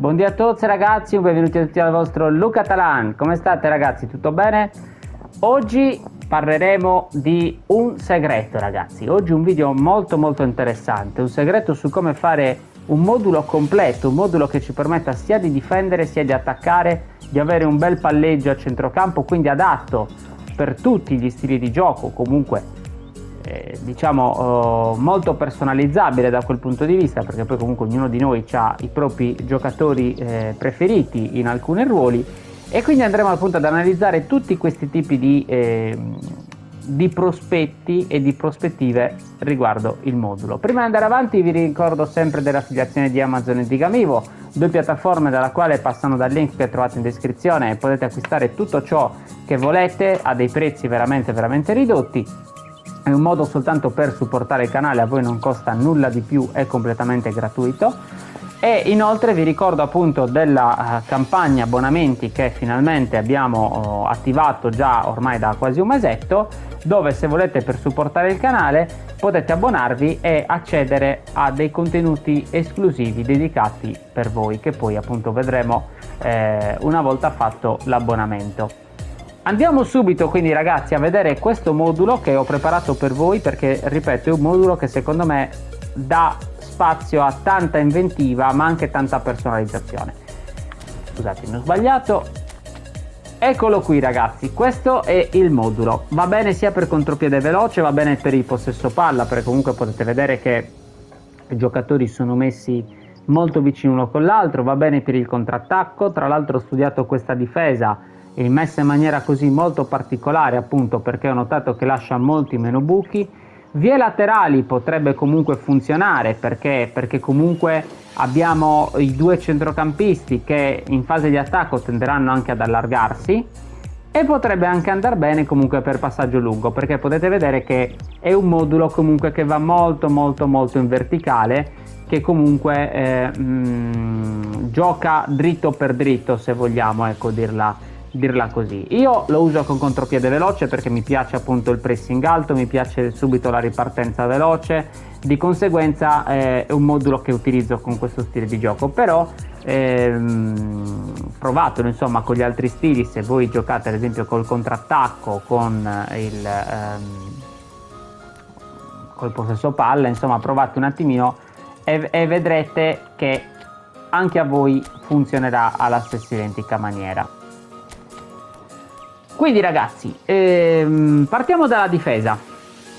Buongiorno a tutti ragazzi, benvenuti tutti al vostro Luca Talan. Come state ragazzi? Tutto bene? Oggi parleremo di un segreto ragazzi. Oggi un video molto interessante, un segreto su come fare un modulo completo, un modulo che ci permetta sia di difendere sia di attaccare, di avere un bel palleggio a centrocampo, quindi adatto per tutti gli stili di gioco, comunque molto personalizzabile da quel punto di vista, perché poi comunque ognuno di noi ha i propri giocatori preferiti in alcuni ruoli, e quindi andremo appunto ad analizzare tutti questi tipi di prospetti e di prospettive riguardo il modulo. Prima di andare avanti vi ricordo sempre dell'affiliazione di Amazon e di Gamivo, due piattaforme dalla quale passano dal link che trovate in descrizione e potete acquistare tutto ciò che volete a dei prezzi veramente ridotti. È un modo soltanto per supportare il canale, a voi non costa nulla di più, è completamente gratuito. E inoltre vi ricordo appunto della campagna abbonamenti che finalmente abbiamo attivato già ormai da quasi un mesetto, dove se volete per supportare il canale potete abbonarvi e accedere a dei contenuti esclusivi dedicati per voi, che poi appunto vedremo una volta fatto l'abbonamento. Andiamo subito quindi ragazzi a vedere questo modulo che ho preparato per voi, perché ripeto è un modulo che secondo me dà spazio a tanta inventiva ma anche tanta personalizzazione. Scusate, ho sbagliato. Eccolo qui ragazzi, questo è il modulo, va bene sia per contropiede veloce, va bene per il possesso palla, perché comunque potete vedere che i giocatori sono messi molto vicino uno con l'altro, va bene per il contrattacco. Tra l'altro ho studiato questa difesa e messa in maniera così molto particolare, appunto perché ho notato che lascia molti meno buchi. Vie laterali potrebbe comunque funzionare perché comunque abbiamo i due centrocampisti che in fase di attacco tenderanno anche ad allargarsi, e potrebbe anche andare bene comunque per passaggio lungo, perché potete vedere che è un modulo comunque che va molto in verticale, che comunque gioca dritto per dritto, se vogliamo, ecco, dirla così. Io lo uso con contropiede veloce perché mi piace appunto il pressing alto, mi piace subito la ripartenza veloce, di conseguenza è un modulo che utilizzo con questo stile di gioco. Però provatelo insomma con gli altri stili, se voi giocate ad esempio col contrattacco, col possesso palla, insomma provate un attimino e vedrete che anche a voi funzionerà alla stessa identica maniera. Quindi ragazzi, partiamo dalla difesa.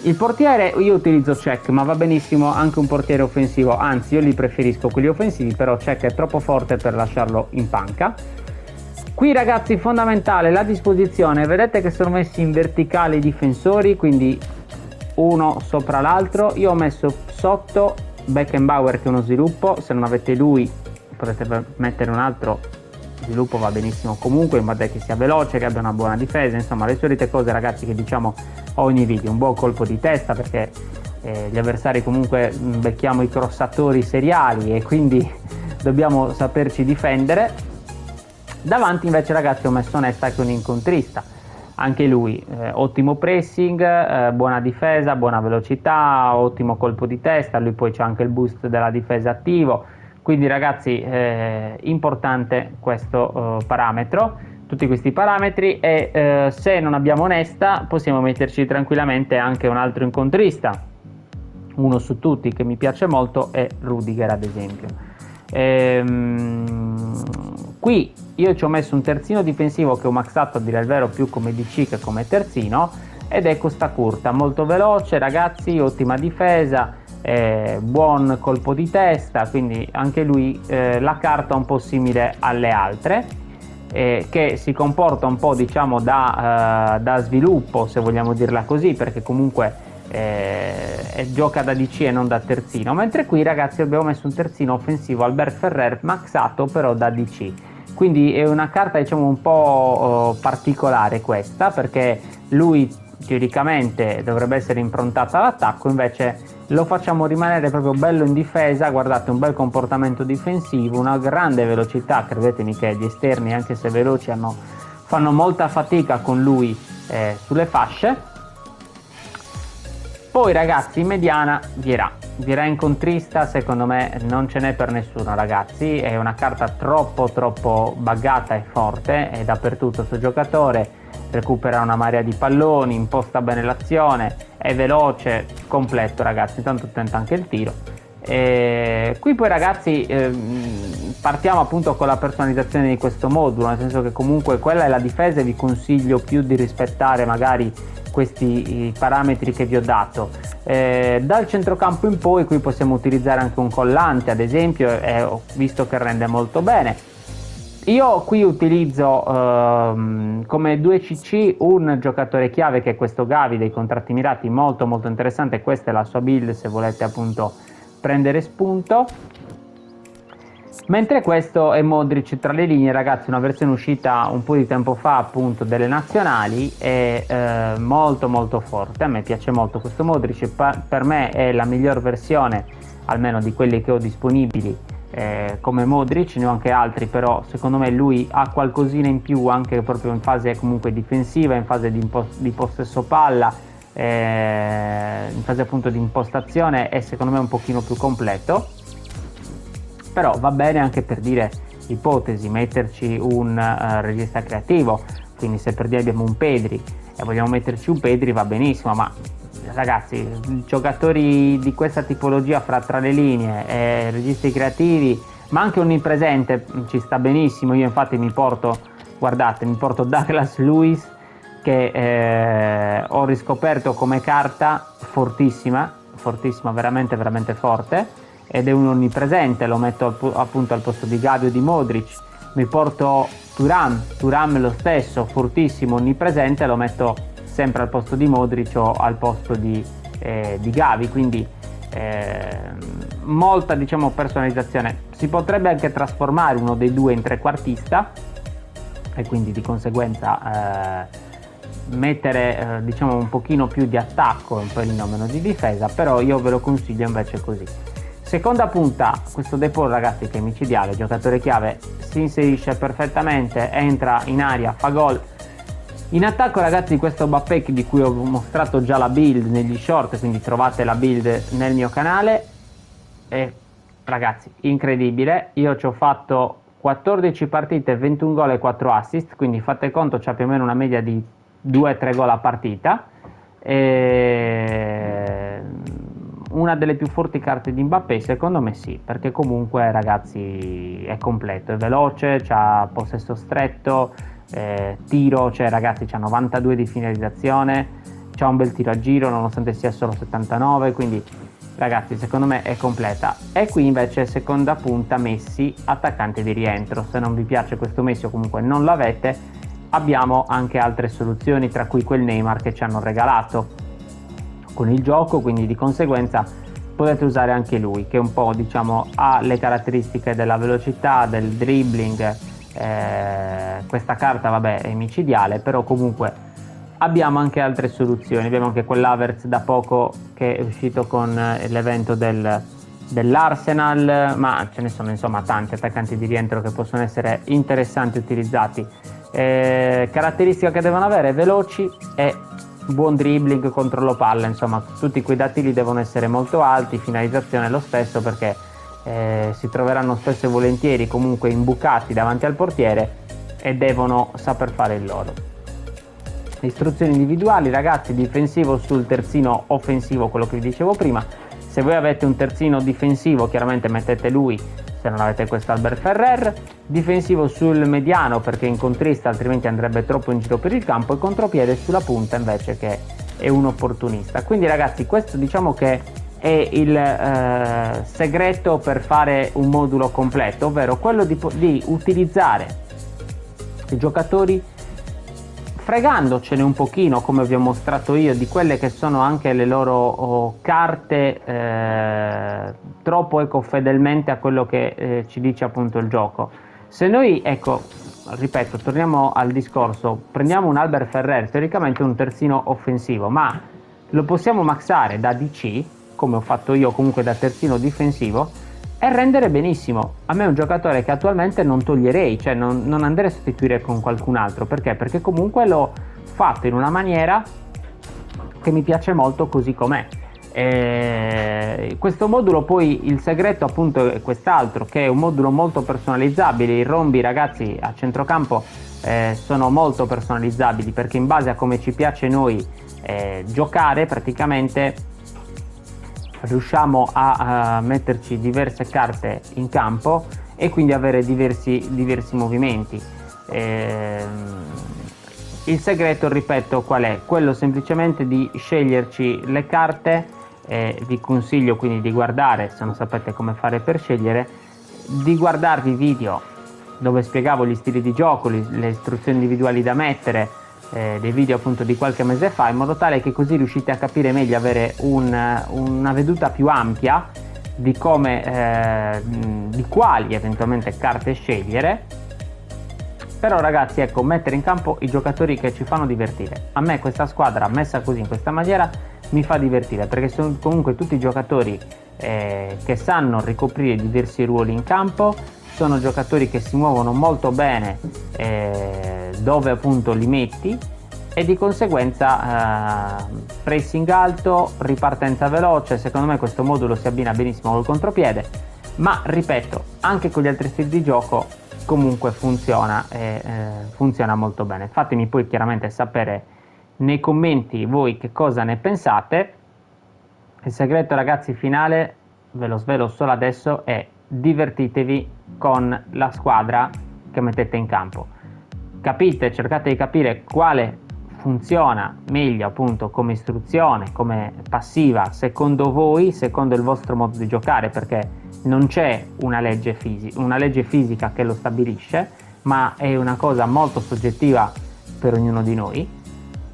Il portiere, io utilizzo Cech, ma va benissimo anche un portiere offensivo, anzi io li preferisco quelli offensivi, però Cech è troppo forte per lasciarlo in panca. Qui ragazzi fondamentale la disposizione, vedete che sono messi in verticale i difensori, quindi uno sopra l'altro. Io ho messo sotto Beckenbauer, che è uno sviluppo, se non avete lui potete mettere un altro sviluppo, va benissimo comunque, in modo che sia veloce, che abbia una buona difesa, insomma le solite cose ragazzi che diciamo ogni video. Un buon colpo di testa, perché gli avversari comunque becchiamo i crossatori seriali e quindi dobbiamo saperci difendere. Davanti invece ragazzi ho messo Nesta, che è un incontrista, anche lui ottimo pressing, buona difesa, buona velocità, ottimo colpo di testa, lui poi c'è anche il boost della difesa attivo. Quindi ragazzi importante questo parametro, tutti questi parametri, e se non abbiamo Nesta possiamo metterci tranquillamente anche un altro incontrista. Uno su tutti che mi piace molto è Rudiger ad esempio. Qui io ci ho messo un terzino difensivo che ho maxato a dire il vero più come DC che come terzino, ed è Costa Curta, molto veloce ragazzi, ottima difesa, buon colpo di testa, quindi anche lui la carta un po' simile alle altre, che si comporta un po' diciamo da sviluppo, se vogliamo dirla così, perché comunque gioca da DC e non da terzino, mentre qui ragazzi abbiamo messo un terzino offensivo, Albert Ferrer, maxato però da DC. Quindi è una carta diciamo un po' particolare questa, perché lui teoricamente dovrebbe essere improntata all'attacco, invece lo facciamo rimanere proprio bello in difesa. Guardate, un bel comportamento difensivo, una grande velocità, credetemi che gli esterni anche se veloci fanno molta fatica con lui sulle fasce. Poi ragazzi, in mediana Vieira incontrista, secondo me non ce n'è per nessuno ragazzi, è una carta troppo buggata e forte, è dappertutto sto giocatore, recupera una marea di palloni, imposta bene l'azione, è veloce, completo ragazzi, intanto tenta anche il tiro. Qui poi ragazzi partiamo appunto con la personalizzazione di questo modulo, nel senso che comunque quella è la difesa e vi consiglio più di rispettare magari questi parametri che vi ho dato. Dal centrocampo in poi qui possiamo utilizzare anche un collante ad esempio, ho visto che rende molto bene. Io qui utilizzo come 2cc un giocatore chiave che è questo Gavi dei contratti mirati, molto interessante. Questa è la sua build se volete appunto prendere spunto. Mentre questo è Modric tra le linee ragazzi, una versione uscita un po' di tempo fa appunto delle nazionali, è molto forte, a me piace molto questo Modric, per me è la miglior versione almeno di quelli che ho disponibili come Modric, ne ho anche altri però secondo me lui ha qualcosina in più anche proprio in fase comunque difensiva, in fase di possesso palla, in fase appunto di impostazione è secondo me un pochino più completo. Però va bene anche per dire ipotesi, metterci un regista creativo, quindi se per dire abbiamo un Pedri e vogliamo metterci un Pedri va benissimo, ma ragazzi giocatori di questa tipologia tra le linee, registi creativi, ma anche onnipresente ci sta benissimo. Io infatti mi porto Douglas Luiz che ho riscoperto come carta fortissima, veramente forte, ed è un onnipresente, lo metto appunto al posto di Gavi o di Modric. Mi porto Thuram lo stesso, fortissimo, onnipresente, lo metto sempre al posto di Modric o al posto di Gavi, quindi molta diciamo personalizzazione. Si potrebbe anche trasformare uno dei due in trequartista e quindi di conseguenza mettere diciamo un pochino più di attacco e un pelino meno di difesa, però io ve lo consiglio invece così. Seconda punta, questo De Paul ragazzi che è micidiale, giocatore chiave, si inserisce perfettamente, entra in aria, fa gol. In attacco ragazzi questo Mbappé di cui ho mostrato già la build negli short, quindi trovate la build nel mio canale, e ragazzi incredibile, io ci ho fatto 14 partite, 21 gol e 4 assist, quindi fate conto c'ha più o meno una media di 2-3 gol a partita. Una delle più forti carte di Mbappé secondo me sì, perché comunque ragazzi è completo, è veloce, c'ha possesso stretto, tiro, cioè ragazzi c'ha 92 di finalizzazione, c'ha un bel tiro a giro nonostante sia solo 79, quindi ragazzi secondo me è completa. E qui invece seconda punta Messi, attaccante di rientro. Se non vi piace questo Messi o comunque non l'avete, abbiamo anche altre soluzioni, tra cui quel Neymar che ci hanno regalato con il gioco, quindi di conseguenza potete usare anche lui, che un po' diciamo ha le caratteristiche della velocità, del dribbling. Questa carta vabbè è micidiale, però comunque abbiamo anche altre soluzioni. Abbiamo anche quell'Havertz da poco che è uscito con l'evento dell'Arsenal, ma ce ne sono insomma tanti attaccanti di rientro che possono essere interessanti utilizzati. Caratteristica che devono avere: veloci e buon dribbling, controllo palla, insomma tutti quei dati lì devono essere molto alti. Finalizzazione lo stesso, perché si troveranno spesso e volentieri comunque imbucati davanti al portiere e devono saper fare il loro. Istruzioni individuali ragazzi: difensivo sul terzino offensivo, quello che vi dicevo prima. Se voi avete un terzino difensivo chiaramente mettete lui, se non avete questo Albert Ferrer. Difensivo sul mediano perché incontrista, altrimenti andrebbe troppo in giro per il campo, e contropiede sulla punta invece che è un opportunista. Quindi ragazzi questo diciamo che è il segreto per fare un modulo completo, ovvero quello di utilizzare i giocatori fregandocene un pochino, come vi ho mostrato io, di quelle che sono anche le loro carte troppo fedelmente a quello che ci dice appunto il gioco. Se noi, ecco, ripeto, torniamo al discorso, prendiamo un Albert Ferrer, teoricamente un terzino offensivo, ma lo possiamo maxare da DC, come ho fatto io, comunque da terzino difensivo, e rendere benissimo. A me è un giocatore che attualmente non toglierei, cioè non andrei a sostituire con qualcun altro. Perché? Perché comunque l'ho fatto in una maniera che mi piace molto così com'è. Questo modulo poi, il segreto appunto è quest'altro, che è un modulo molto personalizzabile. I rombi, ragazzi, a centrocampo sono molto personalizzabili, perché in base a come ci piace noi giocare, praticamente riusciamo a metterci diverse carte in campo e quindi avere diversi movimenti. Il segreto, ripeto, qual è? Quello semplicemente di sceglierci le carte. Vi consiglio quindi di guardare, se non sapete come fare per scegliere, di guardarvi video dove spiegavo gli stili di gioco, le istruzioni individuali da mettere, dei video appunto di qualche mese fa, in modo tale che così riuscite a capire meglio, avere una veduta più ampia di come, di quali eventualmente carte scegliere. Però ragazzi, ecco, mettere in campo i giocatori che ci fanno divertire. A me questa squadra messa così, in questa maniera, mi fa divertire, perché sono comunque tutti giocatori che sanno ricoprire diversi ruoli in campo, sono giocatori che si muovono molto bene dove appunto li metti, e di conseguenza pressing alto, ripartenza veloce. Secondo me questo modulo si abbina benissimo col contropiede, ma ripeto, anche con gli altri stili di gioco comunque funziona molto bene. Fatemi poi chiaramente sapere nei commenti voi che cosa ne pensate. Il segreto, ragazzi, finale, ve lo svelo solo adesso, è: divertitevi con la squadra che mettete in campo. Capite, cercate di capire quale funziona meglio appunto come istruzione, come passiva, secondo voi, secondo il vostro modo di giocare, perché non c'è una legge fisica che lo stabilisce, ma è una cosa molto soggettiva per ognuno di noi.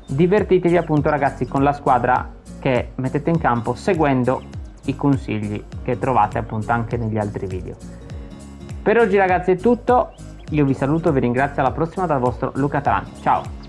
Divertitevi appunto, ragazzi, con la squadra che mettete in campo, seguendo i consigli che trovate appunto anche negli altri video. Per oggi, ragazzi, è tutto. Io vi saluto, vi ringrazio, alla prossima dal vostro Luca Talanti. Ciao!